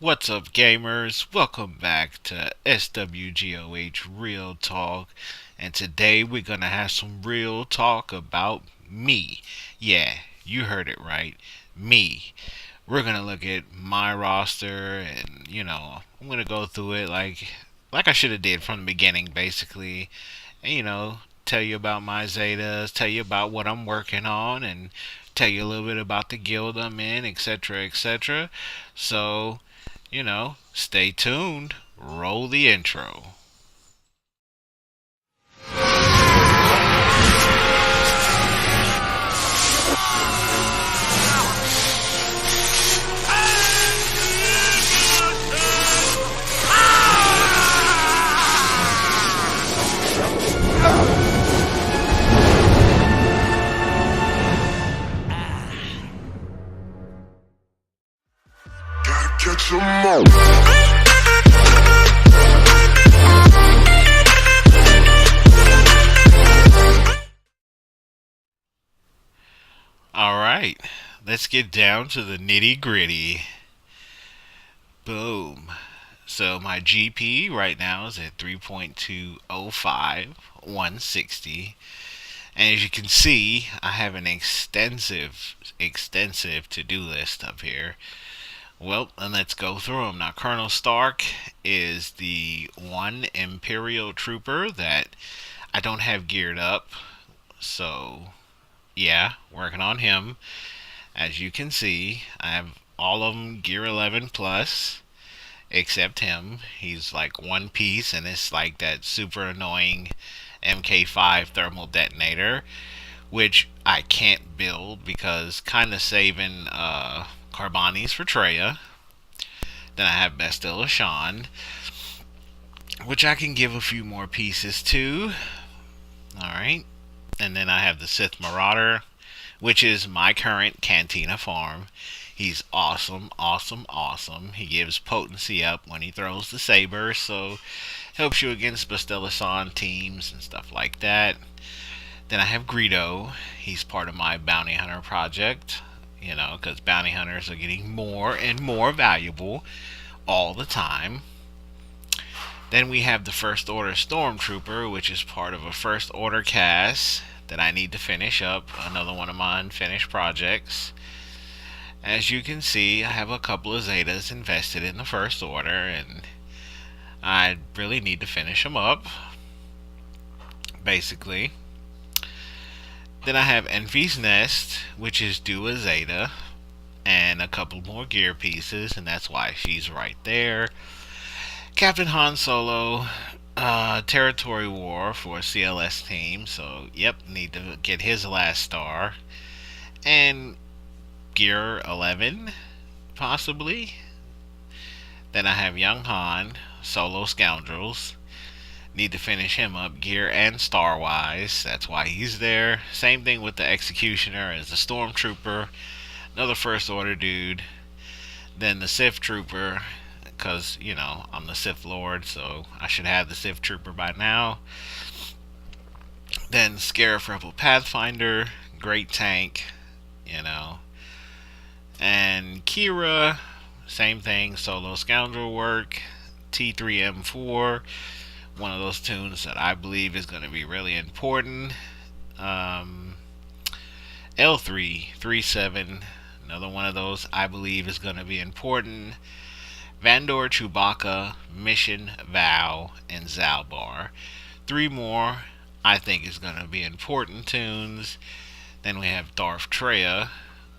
What's up, gamers? Welcome back to SWGOH Real Talk. And today we're gonna have some real talk about me. Yeah, you heard it right. Me. We're gonna look at my roster and I'm gonna go through it like I should have did from the beginning basically. And tell you about my Zetas, tell you about what I'm working on and tell you a little bit about the guild I'm in, etc. etc. So stay tuned. Roll the intro. Catch 'em all. Alright, let's get down to the nitty gritty. Boom. So my GP right now is at 3.205, 160. And as you can see, I have an extensive to-do list up here. Well, and let's go through them. Now, Colonel Stark is the one Imperial Trooper that I don't have geared up. So, yeah, working on him. As you can see, I have all of them gear 11 plus, except him. He's like one piece, and it's like that super annoying MK5 thermal detonator, which I can't build because kind of saving Carbonis for Treya. Then I have Bastilla Shan, which I can give a few more pieces to. Alright. And then I have the Sith Marauder, which is my current Cantina farm. He's awesome, awesome, awesome. He gives potency up when he throws the saber, so helps you against Bastilla Shan teams and stuff like that. Then I have Greedo. He's part of my bounty hunter project, because bounty hunters are getting more and more valuable all the time. Then we have the First Order Stormtrooper, which is part of a First Order cast that I need to finish up, another one of my unfinished projects. As you can see, I have a couple of Zetas invested in the First Order, and I really need to finish them up, basically. Then I have Envy's Nest, which is due a Zeta, and a couple more gear pieces, and that's why she's right there. Captain Han Solo, Territory War for a CLS team, so yep, need to get his last star. And gear 11, possibly. Then I have Young Han, Solo Scoundrels. Need to finish him up gear and star wise. That's why he's there. Same thing with the Executioner as the Stormtrooper. Another First Order dude. Then the Sith Trooper, because, I'm the Sith Lord, so I should have the Sith Trooper by now. Then Scarif Rebel Pathfinder, great tank, And Kira, same thing, Solo Scoundrel work. T3M4, one of those tunes that I believe is going to be really important. L337, another one of those I believe is going to be important. Vandor, Chewbacca, Mission, Vow, and Zalbar. Three more I think is going to be important tunes. Then we have Darth Treya,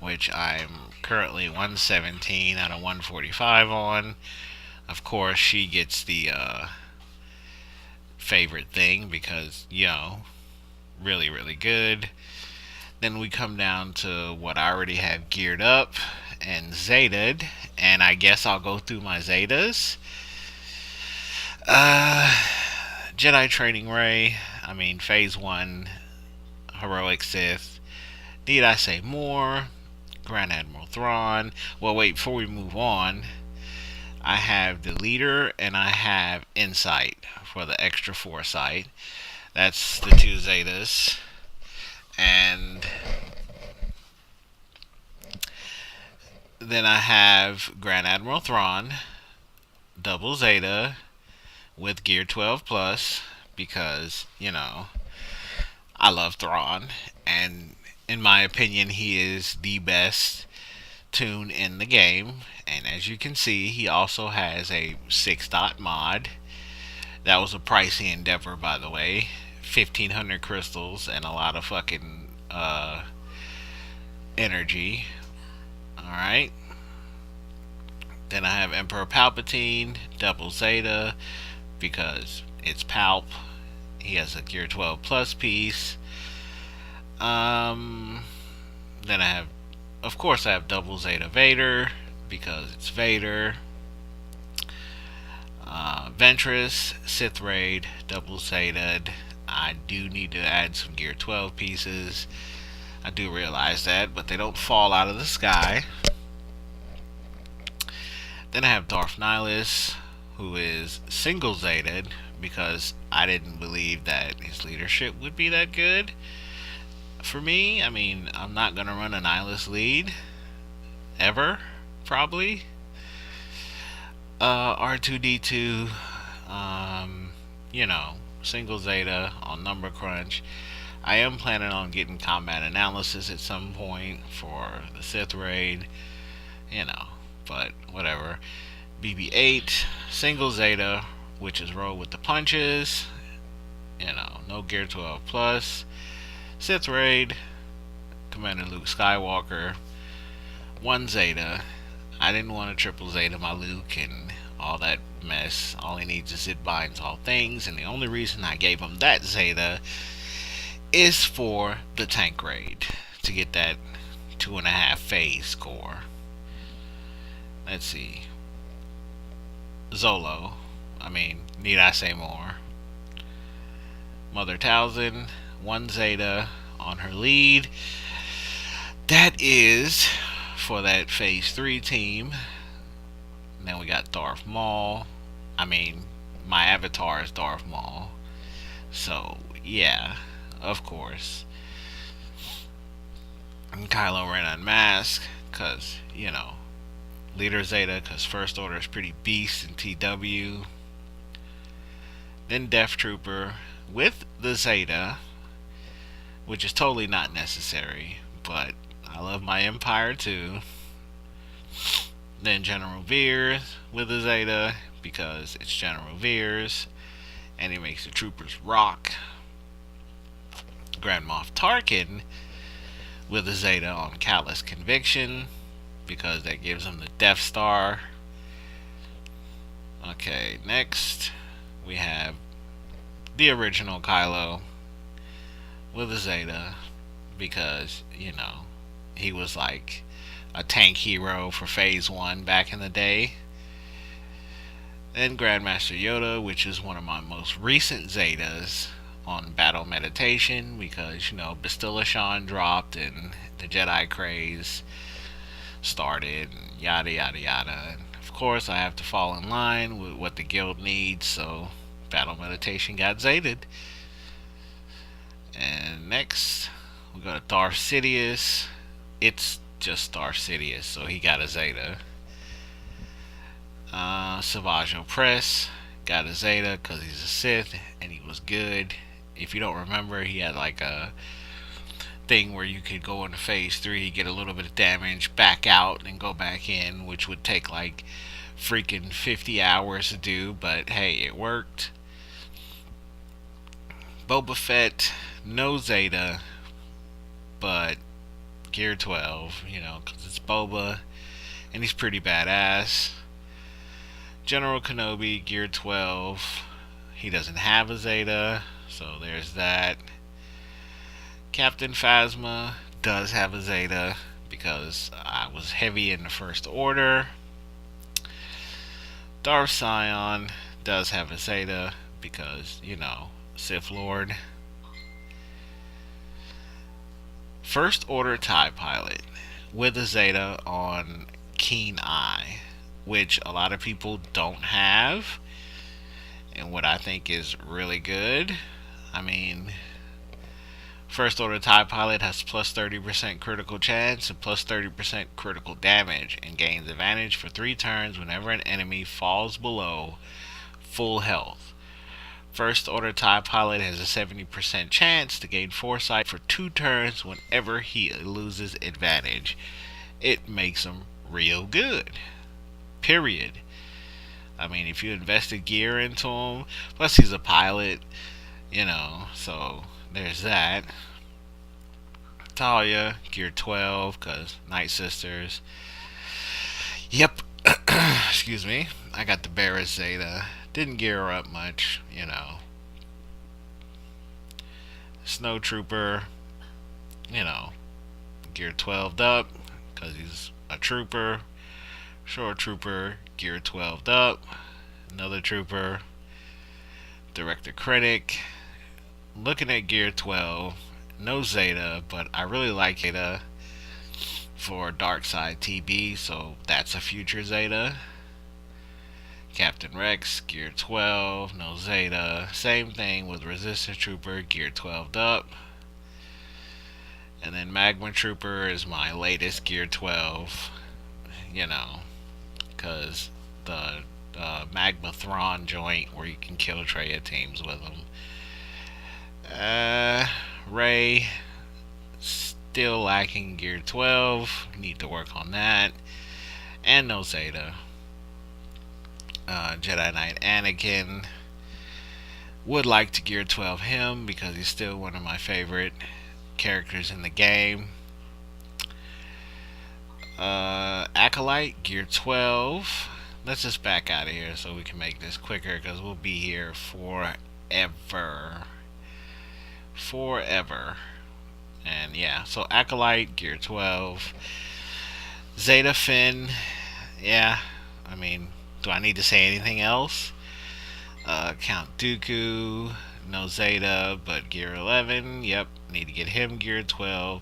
which I'm currently 117 out of 145 on. Of course, she gets the favorite thing because, really, really good. Then we come down to what I already have geared up and Zetaed, and I guess I'll go through my Zetas. Jedi Training Ray, Phase 1, Heroic Sith. Need I say more? Grand Admiral Thrawn. Well, wait, before we move on, I have the Leader and I have Insight for the extra foresight. That's the two Zetas. And Then I have Grand Admiral Thrawn, double Zeta with Gear 12 Plus, because, I love Thrawn, and in my opinion, he is the best tune in the game. And as you can see, he also has a 6 dot mod. That was a pricey endeavor, by the way. 1,500 crystals and a lot of fucking energy. Alright. Then I have Emperor Palpatine, double Zeta, because it's Palp. He has a Gear 12 Plus piece. Then I have, of course, I have double Zeta Vader, because it's Vader. Ventress, Sith Raid, double Zetaed. I do need to add some Gear 12 pieces. I do realize that, but they don't fall out of the sky. Then I have Darth Nihilus, who is single Zetaed, because I didn't believe that his leadership would be that good. For me, I mean, I'm not going to run a Nihilus lead. Ever, probably. R2D2, single Zeta on Number Crunch. I am planning on getting combat analysis at some point for the Sith Raid, but whatever. BB-8, single Zeta, which is roll with the punches, no Gear 12 Plus. Sith Raid, Commander Luke Skywalker, 1 Zeta. I didn't want to triple Zeta my Luke and all that mess. All he needs is it binds all things, and the only reason I gave him that Zeta is for the tank raid, to get that 2.5 phase score. Let's see. Zolo. I mean, need I say more? Mother Talzin, 1 Zeta on her lead. That is for that phase 3 team. And then we got Darth Maul. I mean, my avatar is Darth Maul. So, yeah, of course. And Kylo Ren unmasked, because, Leader Zeta, because First Order is pretty beast in TW. Then Death Trooper with the Zeta, which is totally not necessary, but I love my Empire too. Then General Veers with the Zeta, because it's General Veers, and he makes the troopers rock. Grand Moff Tarkin with the Zeta on Callous Conviction, because that gives him the Death Star. Okay, next we have the original Kylo with a Zeta, because, he was like a tank hero for phase 1 back in the day. Then Grandmaster Yoda, which is one of my most recent Zetas on Battle Meditation, because, Bastilla Shan dropped and the Jedi craze started, and yada yada yada. And of course, I have to fall in line with what the guild needs, so Battle Meditation got Zeted. And next, we go to Darth Sidious. It's just Darth Sidious, so he got a Zeta. Savage Opress got a Zeta because he's a Sith and he was good. If you don't remember, he had like a thing where you could go into phase 3, get a little bit of damage, back out, and go back in, which would take like freaking 50 hours to do, but hey, it worked. Boba Fett, no Zeta, but Gear 12, because it's Boba, and he's pretty badass. General Kenobi, Gear 12, he doesn't have a Zeta, so there's that. Captain Phasma does have a Zeta, because I was heavy in the First Order. Darth Sion does have a Zeta, because, Sith Lord. First Order TIE Pilot with a Zeta on Keen Eye, which a lot of people don't have, and what I think is really good. I mean, First order TIE pilot has plus 30% critical chance and plus 30% critical damage and gains advantage for 3 turns whenever an enemy falls below full health. First order TIE pilot has a 70% chance to gain foresight for 2 turns whenever he loses advantage. It makes him real good. Period. I mean, if you invested gear into him, plus he's a pilot, so there's that. Talia, gear 12, because Night Sisters. Yep. Excuse me. I got the Barra Zeta. Didn't gear her up much. Snow Trooper, gear 12'd up, because he's a trooper. Shore Trooper, gear 12'd up. Another trooper. Director Critic. Looking at gear 12. No Zeta, but I really like Zeta for Dark Side TB, so that's a future Zeta. Captain Rex, gear 12, no Zeta. Same thing with Resistance Trooper, gear 12'd up. And then Magma Trooper is my latest gear 12, because the Magma Thrawn joint where you can kill Traya teams with them. Ray, still lacking gear 12. Need to work on that. And no Zeta. Jedi Knight Anakin. Would like to gear 12 him because he's still one of my favorite characters in the game. Acolyte, gear 12. Let's just back out of here so we can make this quicker because we'll be here forever. And yeah, so Acolyte, gear 12. Zeta Finn, yeah, I mean, do I need to say anything else? Count Dooku, no Zeta, but gear 11, yep, need to get him gear 12.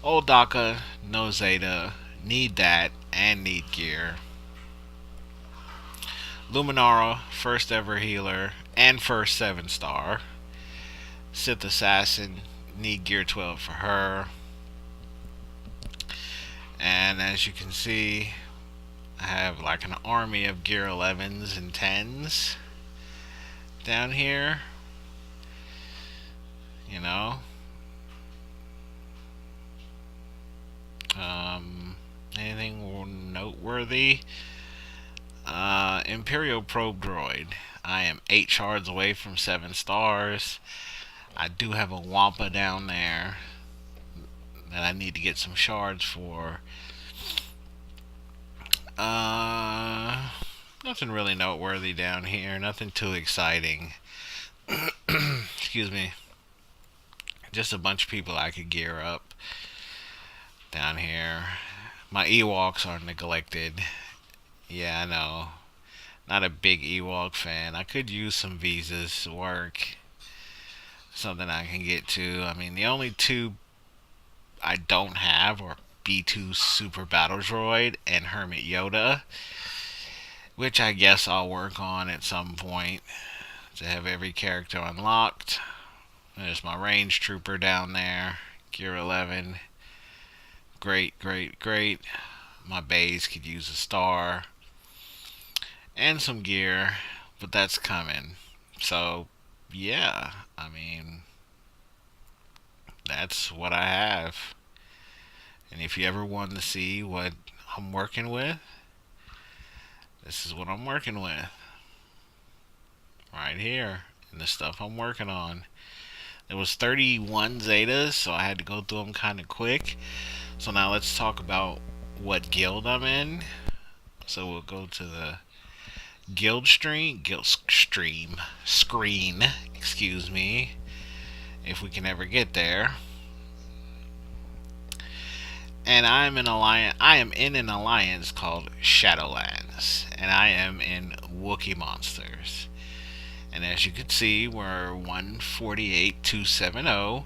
Old Daka, no Zeta, need that, and need gear. Luminara, first ever healer, and first 7-star. Sith Assassin, need gear 12 for her. And as you can see, I have like an army of gear 11s and 10s down here. Anything noteworthy? Imperial Probe Droid. I am 8 shards away from 7 stars. I do have a Wampa down there that I need to get some shards for. Nothing really noteworthy down here. Nothing too exciting. Excuse me. Just a bunch of people I could gear up down here. My Ewoks are neglected. Yeah, I know. Not a big Ewok fan. I could use some visas to work. Something I can get to. I mean, the only 2 I don't have are B2 Super Battle Droid and Hermit Yoda, which I guess I'll work on at some point to have every character unlocked. There's my Range Trooper down there, gear 11. Great. My base could use a star and some gear, but that's coming. So yeah, I mean, that's what I have. And if you ever want to see what I'm working with, this is what I'm working with. Right here. And the stuff I'm working on. There was 31 Zetas, so I had to go through them kind of quick. So now let's talk about what guild I'm in. So we'll go to the guild screen, excuse me, if we can ever get there. And I am in an alliance called Shadowlands, and I am in Wookiee Monsters. And as you can see, we're 148,270,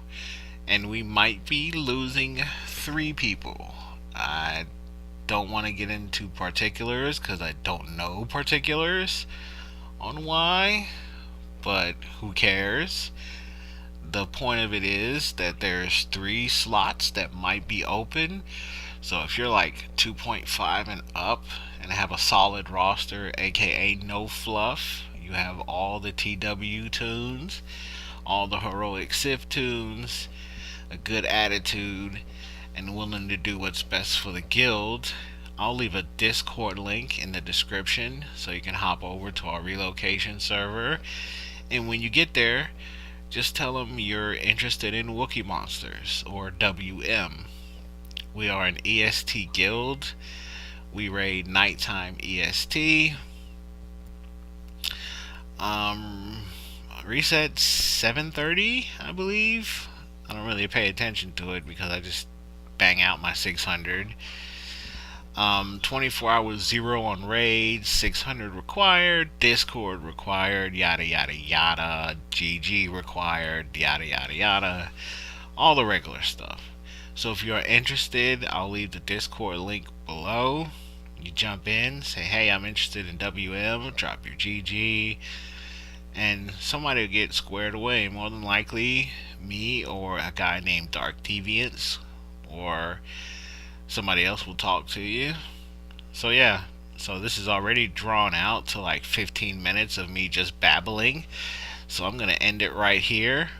and we might be losing 3 people. I don't want to get into particulars because I don't know particulars on why, but who cares? The point of it is that there's 3 slots that might be open. So if you're like 2.5 and up and have a solid roster, aka no fluff, you have all the TW tunes, all the heroic Sith tunes, a good attitude, and willing to do what's best for the guild, I'll leave a Discord link in the description so you can hop over to our relocation server. And when you get there, just tell them you're interested in Wookiee Monsters or WM. We are an EST guild. We raid nighttime EST. Um, Reset 7:30, I believe. I don't really pay attention to it because I just bang out my 600. 24 hours zero on raids, 600 required, Discord required, yada yada yada, GG required, yada yada yada, all the regular stuff. So if you're interested, I'll leave the Discord link below. You jump in, say, hey, I'm interested in WM, drop your GG, and somebody will get squared away. More than likely, me or a guy named Dark Deviants, or somebody else will talk to you. So yeah, so this is already drawn out to like 15 minutes of me just babbling. So I'm going to end it right here.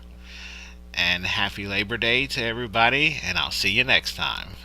And happy Labor Day to everybody, and I'll see you next time.